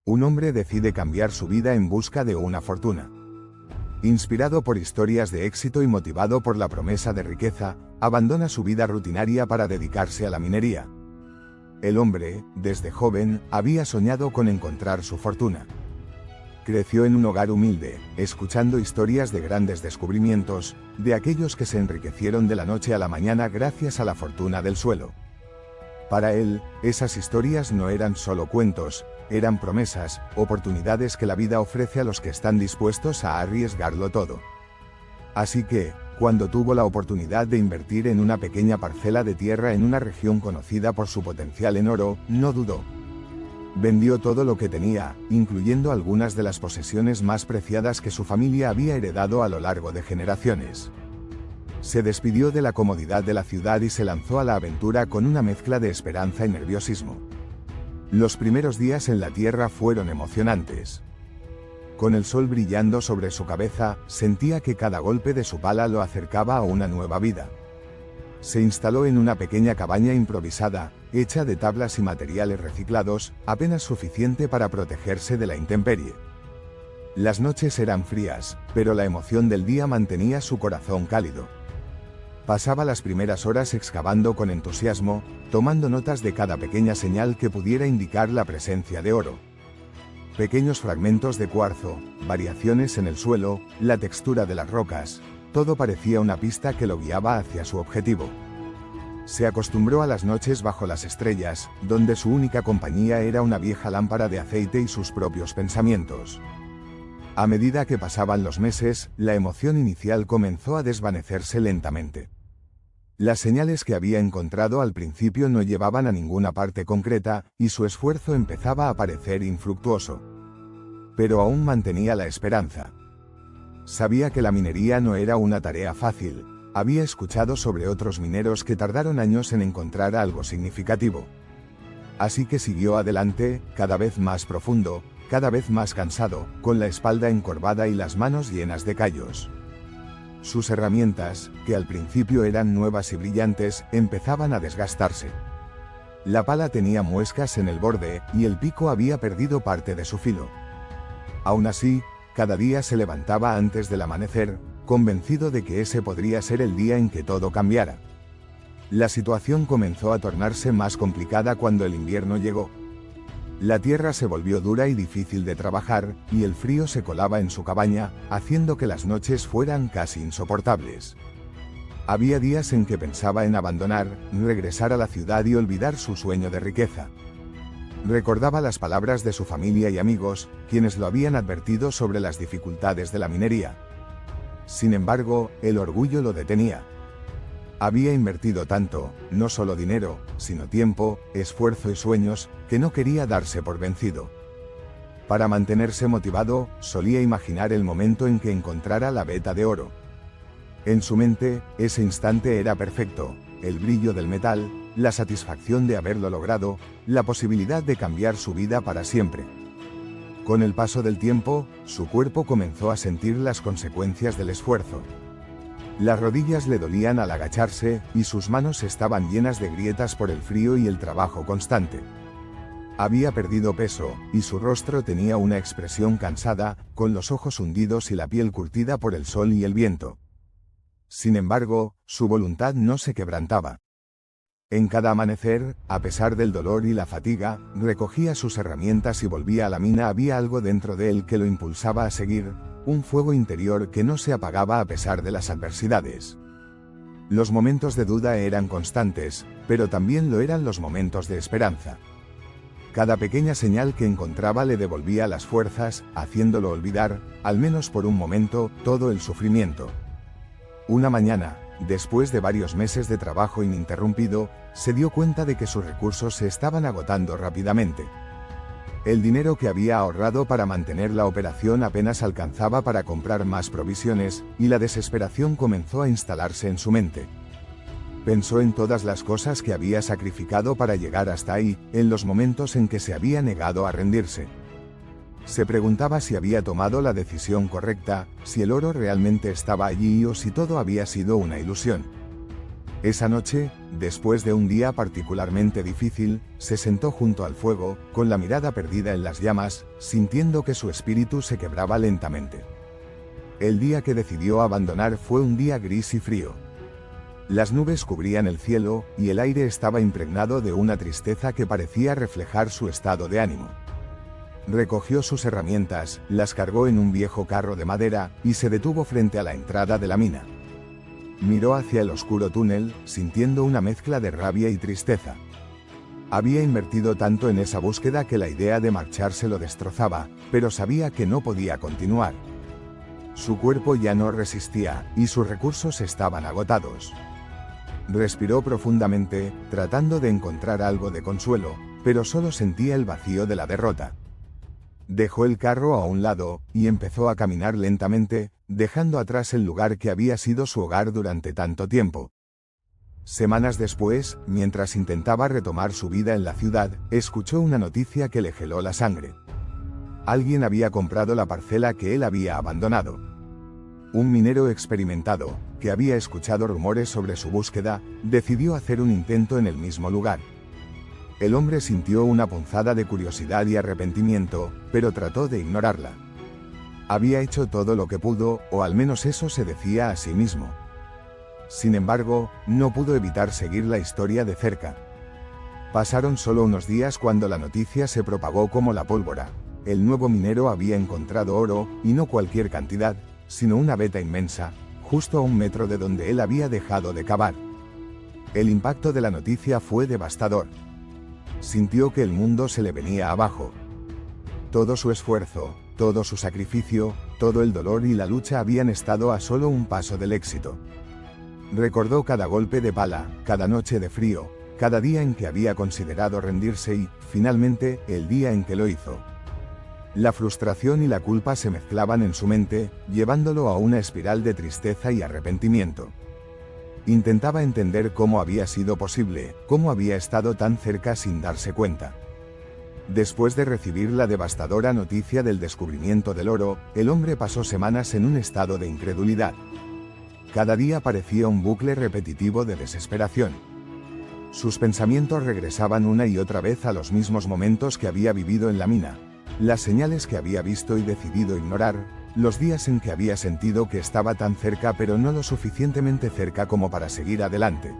Un hombre decide cambiar su vida en busca de una fortuna. Inspirado por historias de éxito y motivado por la promesa de riqueza, abandona su vida rutinaria para dedicarse a la minería. El hombre, desde joven, había soñado con encontrar su fortuna. Creció en un hogar humilde, escuchando historias de grandes descubrimientos, de aquellos que se enriquecieron de la noche a la mañana gracias a la fortuna del suelo. Para él, esas historias no eran solo cuentos, eran promesas, oportunidades que la vida ofrece a los que están dispuestos a arriesgarlo todo. Así que, cuando tuvo la oportunidad de invertir en una pequeña parcela de tierra en una región conocida por su potencial en oro, no dudó. Vendió todo lo que tenía, incluyendo algunas de las posesiones más preciadas que su familia había heredado a lo largo de generaciones. Se despidió de la comodidad de la ciudad y se lanzó a la aventura con una mezcla de esperanza y nerviosismo. Los primeros días en la tierra fueron emocionantes. Con el sol brillando sobre su cabeza, sentía que cada golpe de su pala lo acercaba a una nueva vida. Se instaló en una pequeña cabaña improvisada, hecha de tablas y materiales reciclados, apenas suficiente para protegerse de la intemperie. Las noches eran frías, pero la emoción del día mantenía su corazón cálido. Pasaba las primeras horas excavando con entusiasmo, tomando notas de cada pequeña señal que pudiera indicar la presencia de oro. Pequeños fragmentos de cuarzo, variaciones en el suelo, la textura de las rocas, todo parecía una pista que lo guiaba hacia su objetivo. Se acostumbró a las noches bajo las estrellas, donde su única compañía era una vieja lámpara de aceite y sus propios pensamientos. A medida que pasaban los meses, la emoción inicial comenzó a desvanecerse lentamente. Las señales que había encontrado al principio no llevaban a ninguna parte concreta, y su esfuerzo empezaba a parecer infructuoso. Pero aún mantenía la esperanza. Sabía que la minería no era una tarea fácil. Había escuchado sobre otros mineros que tardaron años en encontrar algo significativo. Así que siguió adelante, cada vez más profundo, cada vez más cansado, con la espalda encorvada y las manos llenas de callos. Sus herramientas, que al principio eran nuevas y brillantes, empezaban a desgastarse. La pala tenía muescas en el borde, y el pico había perdido parte de su filo. Aún así, cada día se levantaba antes del amanecer, convencido de que ese podría ser el día en que todo cambiara. La situación comenzó a tornarse más complicada cuando el invierno llegó. La tierra se volvió dura y difícil de trabajar, y el frío se colaba en su cabaña, haciendo que las noches fueran casi insoportables. Había días en que pensaba en abandonar, regresar a la ciudad y olvidar su sueño de riqueza. Recordaba las palabras de su familia y amigos, quienes lo habían advertido sobre las dificultades de la minería. Sin embargo, el orgullo lo detenía. Había invertido tanto, no solo dinero, sino tiempo, esfuerzo y sueños, que no quería darse por vencido. Para mantenerse motivado, solía imaginar el momento en que encontrara la veta de oro. En su mente, ese instante era perfecto, el brillo del metal, la satisfacción de haberlo logrado, la posibilidad de cambiar su vida para siempre. Con el paso del tiempo, su cuerpo comenzó a sentir las consecuencias del esfuerzo. Las rodillas le dolían al agacharse, y sus manos estaban llenas de grietas por el frío y el trabajo constante. Había perdido peso, y su rostro tenía una expresión cansada, con los ojos hundidos y la piel curtida por el sol y el viento. Sin embargo, su voluntad no se quebrantaba. En cada amanecer, a pesar del dolor y la fatiga, recogía sus herramientas y volvía a la mina. Había algo dentro de él que lo impulsaba a seguir, un fuego interior que no se apagaba a pesar de las adversidades. Los momentos de duda eran constantes, pero también lo eran los momentos de esperanza. Cada pequeña señal que encontraba le devolvía las fuerzas, haciéndolo olvidar, al menos por un momento, todo el sufrimiento. Una mañana, después de varios meses de trabajo ininterrumpido, se dio cuenta de que sus recursos se estaban agotando rápidamente. El dinero que había ahorrado para mantener la operación apenas alcanzaba para comprar más provisiones, y la desesperación comenzó a instalarse en su mente. Pensó en todas las cosas que había sacrificado para llegar hasta ahí, en los momentos en que se había negado a rendirse. Se preguntaba si había tomado la decisión correcta, si el oro realmente estaba allí o si todo había sido una ilusión. Esa noche, después de un día particularmente difícil, se sentó junto al fuego, con la mirada perdida en las llamas, sintiendo que su espíritu se quebraba lentamente. El día que decidió abandonar fue un día gris y frío. Las nubes cubrían el cielo, y el aire estaba impregnado de una tristeza que parecía reflejar su estado de ánimo. Recogió sus herramientas, las cargó en un viejo carro de madera, y se detuvo frente a la entrada de la mina. Miró hacia el oscuro túnel, sintiendo una mezcla de rabia y tristeza. Había invertido tanto en esa búsqueda que la idea de marcharse lo destrozaba, pero sabía que no podía continuar. Su cuerpo ya no resistía, y sus recursos estaban agotados. Respiró profundamente, tratando de encontrar algo de consuelo, pero solo sentía el vacío de la derrota. Dejó el carro a un lado, y empezó a caminar lentamente, dejando atrás el lugar que había sido su hogar durante tanto tiempo. Semanas después, mientras intentaba retomar su vida en la ciudad, escuchó una noticia que le heló la sangre. Alguien había comprado la parcela que él había abandonado. Un minero experimentado, que había escuchado rumores sobre su búsqueda, decidió hacer un intento en el mismo lugar. El hombre sintió una punzada de curiosidad y arrepentimiento, pero trató de ignorarla. Había hecho todo lo que pudo, o al menos eso se decía a sí mismo. Sin embargo, no pudo evitar seguir la historia de cerca. Pasaron solo unos días cuando la noticia se propagó como la pólvora. El nuevo minero había encontrado oro, y no cualquier cantidad, sino una veta inmensa, justo a 1 metro de donde él había dejado de cavar. El impacto de la noticia fue devastador. Sintió que el mundo se le venía abajo. Todo su esfuerzo, todo su sacrificio, todo el dolor y la lucha habían estado a solo un paso del éxito. Recordó cada golpe de pala, cada noche de frío, cada día en que había considerado rendirse y, finalmente, el día en que lo hizo. La frustración y la culpa se mezclaban en su mente, llevándolo a una espiral de tristeza y arrepentimiento. Intentaba entender cómo había sido posible, cómo había estado tan cerca sin darse cuenta. Después de recibir la devastadora noticia del descubrimiento del oro, el hombre pasó semanas en un estado de incredulidad. Cada día parecía un bucle repetitivo de desesperación. Sus pensamientos regresaban una y otra vez a los mismos momentos que había vivido en la mina, las señales que había visto y decidido ignorar, los días en que había sentido que estaba tan cerca pero no lo suficientemente cerca como para seguir adelante.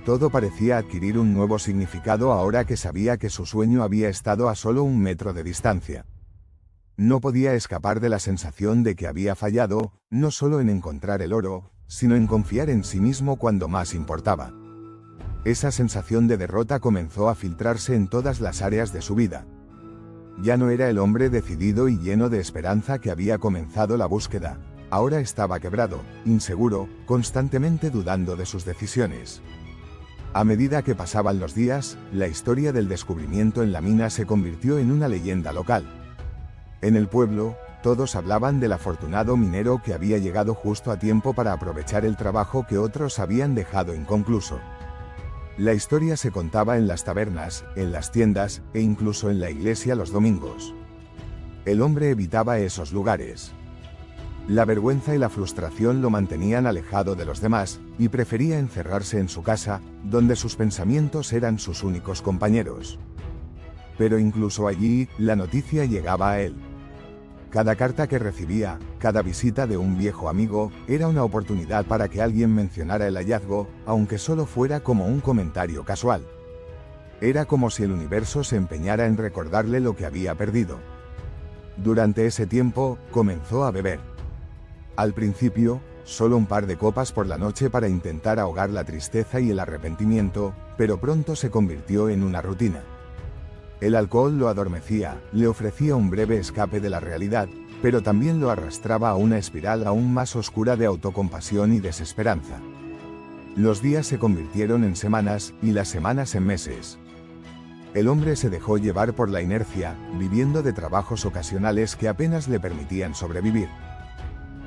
Todo parecía adquirir un nuevo significado ahora que sabía que su sueño había estado a solo 1 metro de distancia. No podía escapar de la sensación de que había fallado, no solo en encontrar el oro, sino en confiar en sí mismo cuando más importaba. Esa sensación de derrota comenzó a filtrarse en todas las áreas de su vida. Ya no era el hombre decidido y lleno de esperanza que había comenzado la búsqueda. Ahora estaba quebrado, inseguro, constantemente dudando de sus decisiones. A medida que pasaban los días, la historia del descubrimiento en la mina se convirtió en una leyenda local. En el pueblo, todos hablaban del afortunado minero que había llegado justo a tiempo para aprovechar el trabajo que otros habían dejado inconcluso. La historia se contaba en las tabernas, en las tiendas, e incluso en la iglesia los domingos. El hombre evitaba esos lugares. La vergüenza y la frustración lo mantenían alejado de los demás, y prefería encerrarse en su casa, donde sus pensamientos eran sus únicos compañeros. Pero incluso allí, la noticia llegaba a él. Cada carta que recibía, cada visita de un viejo amigo, era una oportunidad para que alguien mencionara el hallazgo, aunque solo fuera como un comentario casual. Era como si el universo se empeñara en recordarle lo que había perdido. Durante ese tiempo, comenzó a beber. Al principio, solo un par de copas por la noche para intentar ahogar la tristeza y el arrepentimiento, pero pronto se convirtió en una rutina. El alcohol lo adormecía, le ofrecía un breve escape de la realidad, pero también lo arrastraba a una espiral aún más oscura de autocompasión y desesperanza. Los días se convirtieron en semanas, y las semanas en meses. El hombre se dejó llevar por la inercia, viviendo de trabajos ocasionales que apenas le permitían sobrevivir.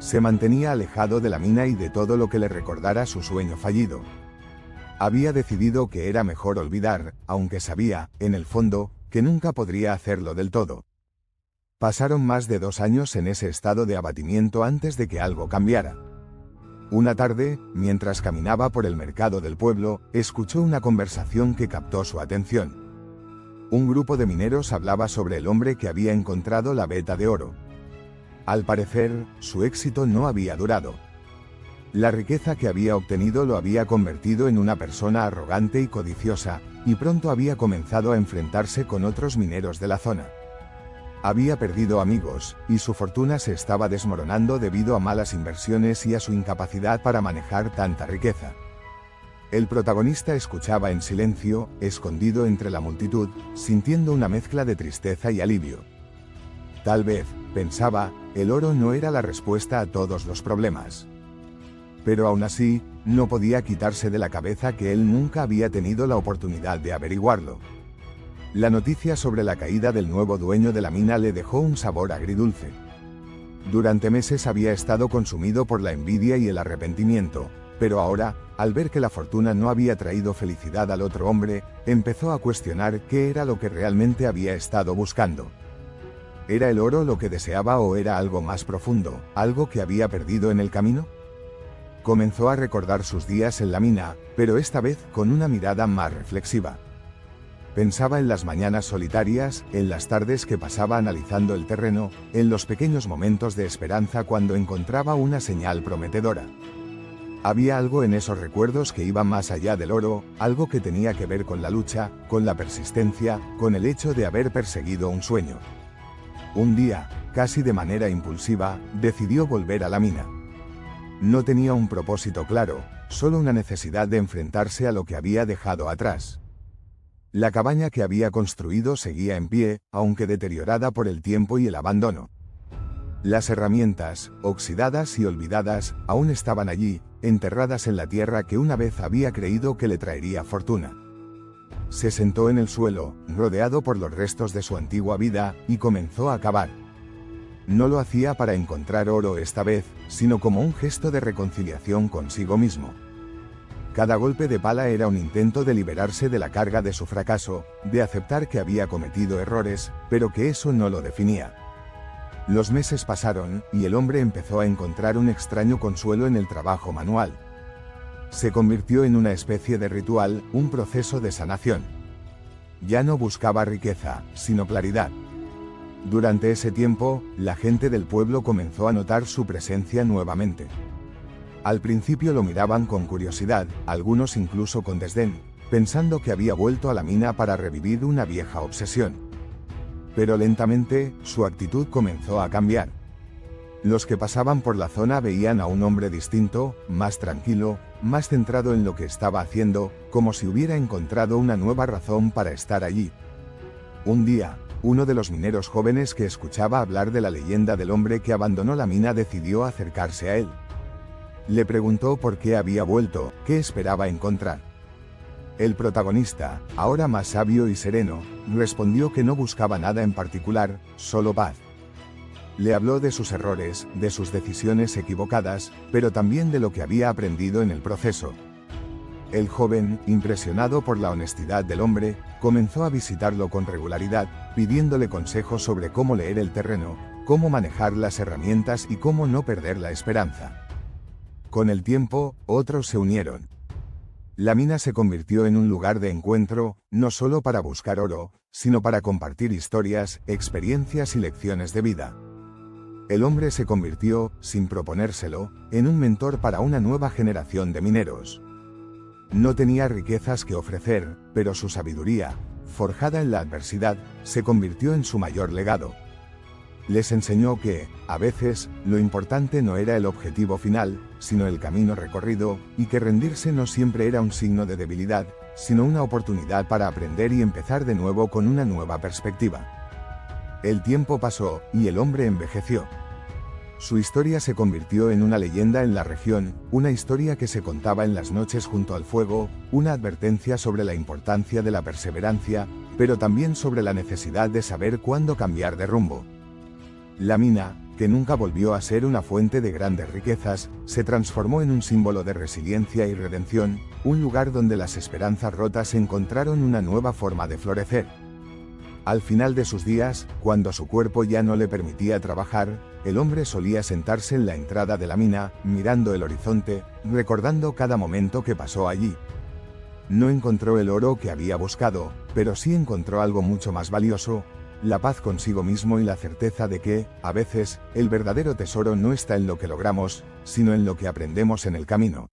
Se mantenía alejado de la mina y de todo lo que le recordara su sueño fallido. Había decidido que era mejor olvidar, aunque sabía, en el fondo, que nunca podría hacerlo del todo. Pasaron más de 2 años en ese estado de abatimiento antes de que algo cambiara. Una tarde, mientras caminaba por el mercado del pueblo, escuchó una conversación que captó su atención. Un grupo de mineros hablaba sobre el hombre que había encontrado la veta de oro. Al parecer, su éxito no había durado. La riqueza que había obtenido lo había convertido en una persona arrogante y codiciosa, y pronto había comenzado a enfrentarse con otros mineros de la zona. Había perdido amigos, y su fortuna se estaba desmoronando debido a malas inversiones y a su incapacidad para manejar tanta riqueza. El protagonista escuchaba en silencio, escondido entre la multitud, sintiendo una mezcla de tristeza y alivio. Tal vez, pensaba, el oro no era la respuesta a todos los problemas. Pero aún así, no podía quitarse de la cabeza que él nunca había tenido la oportunidad de averiguarlo. La noticia sobre la caída del nuevo dueño de la mina le dejó un sabor agridulce. Durante meses había estado consumido por la envidia y el arrepentimiento, pero ahora, al ver que la fortuna no había traído felicidad al otro hombre, empezó a cuestionar qué era lo que realmente había estado buscando. ¿Era el oro lo que deseaba o era algo más profundo, algo que había perdido en el camino? Comenzó a recordar sus días en la mina, pero esta vez con una mirada más reflexiva. Pensaba en las mañanas solitarias, en las tardes que pasaba analizando el terreno, en los pequeños momentos de esperanza cuando encontraba una señal prometedora. Había algo en esos recuerdos que iba más allá del oro, algo que tenía que ver con la lucha, con la persistencia, con el hecho de haber perseguido un sueño. Un día, casi de manera impulsiva, decidió volver a la mina. No tenía un propósito claro, solo una necesidad de enfrentarse a lo que había dejado atrás. La cabaña que había construido seguía en pie, aunque deteriorada por el tiempo y el abandono. Las herramientas, oxidadas y olvidadas, aún estaban allí, enterradas en la tierra que una vez había creído que le traería fortuna. Se sentó en el suelo, rodeado por los restos de su antigua vida, y comenzó a cavar. No lo hacía para encontrar oro esta vez, sino como un gesto de reconciliación consigo mismo. Cada golpe de pala era un intento de liberarse de la carga de su fracaso, de aceptar que había cometido errores, pero que eso no lo definía. Los meses pasaron, y el hombre empezó a encontrar un extraño consuelo en el trabajo manual. Se convirtió en una especie de ritual, un proceso de sanación. Ya no buscaba riqueza, sino claridad. Durante ese tiempo, la gente del pueblo comenzó a notar su presencia nuevamente. Al principio lo miraban con curiosidad, algunos incluso con desdén, pensando que había vuelto a la mina para revivir una vieja obsesión. Pero lentamente, su actitud comenzó a cambiar. Los que pasaban por la zona veían a un hombre distinto, más tranquilo, más centrado en lo que estaba haciendo, como si hubiera encontrado una nueva razón para estar allí. Un día, uno de los mineros jóvenes que escuchaba hablar de la leyenda del hombre que abandonó la mina decidió acercarse a él. Le preguntó por qué había vuelto, qué esperaba encontrar. El protagonista, ahora más sabio y sereno, respondió que no buscaba nada en particular, solo paz. Le habló de sus errores, de sus decisiones equivocadas, pero también de lo que había aprendido en el proceso. El joven, impresionado por la honestidad del hombre, comenzó a visitarlo con regularidad, pidiéndole consejos sobre cómo leer el terreno, cómo manejar las herramientas y cómo no perder la esperanza. Con el tiempo, otros se unieron. La mina se convirtió en un lugar de encuentro, no solo para buscar oro, sino para compartir historias, experiencias y lecciones de vida. El hombre se convirtió, sin proponérselo, en un mentor para una nueva generación de mineros. No tenía riquezas que ofrecer, pero su sabiduría, forjada en la adversidad, se convirtió en su mayor legado. Les enseñó que, a veces, lo importante no era el objetivo final, sino el camino recorrido, y que rendirse no siempre era un signo de debilidad, sino una oportunidad para aprender y empezar de nuevo con una nueva perspectiva. El tiempo pasó, y el hombre envejeció. Su historia se convirtió en una leyenda en la región, una historia que se contaba en las noches junto al fuego, una advertencia sobre la importancia de la perseverancia, pero también sobre la necesidad de saber cuándo cambiar de rumbo. La mina, que nunca volvió a ser una fuente de grandes riquezas, se transformó en un símbolo de resiliencia y redención, un lugar donde las esperanzas rotas encontraron una nueva forma de florecer. Al final de sus días, cuando su cuerpo ya no le permitía trabajar, el hombre solía sentarse en la entrada de la mina, mirando el horizonte, recordando cada momento que pasó allí. No encontró el oro que había buscado, pero sí encontró algo mucho más valioso: la paz consigo mismo y la certeza de que, a veces, el verdadero tesoro no está en lo que logramos, sino en lo que aprendemos en el camino.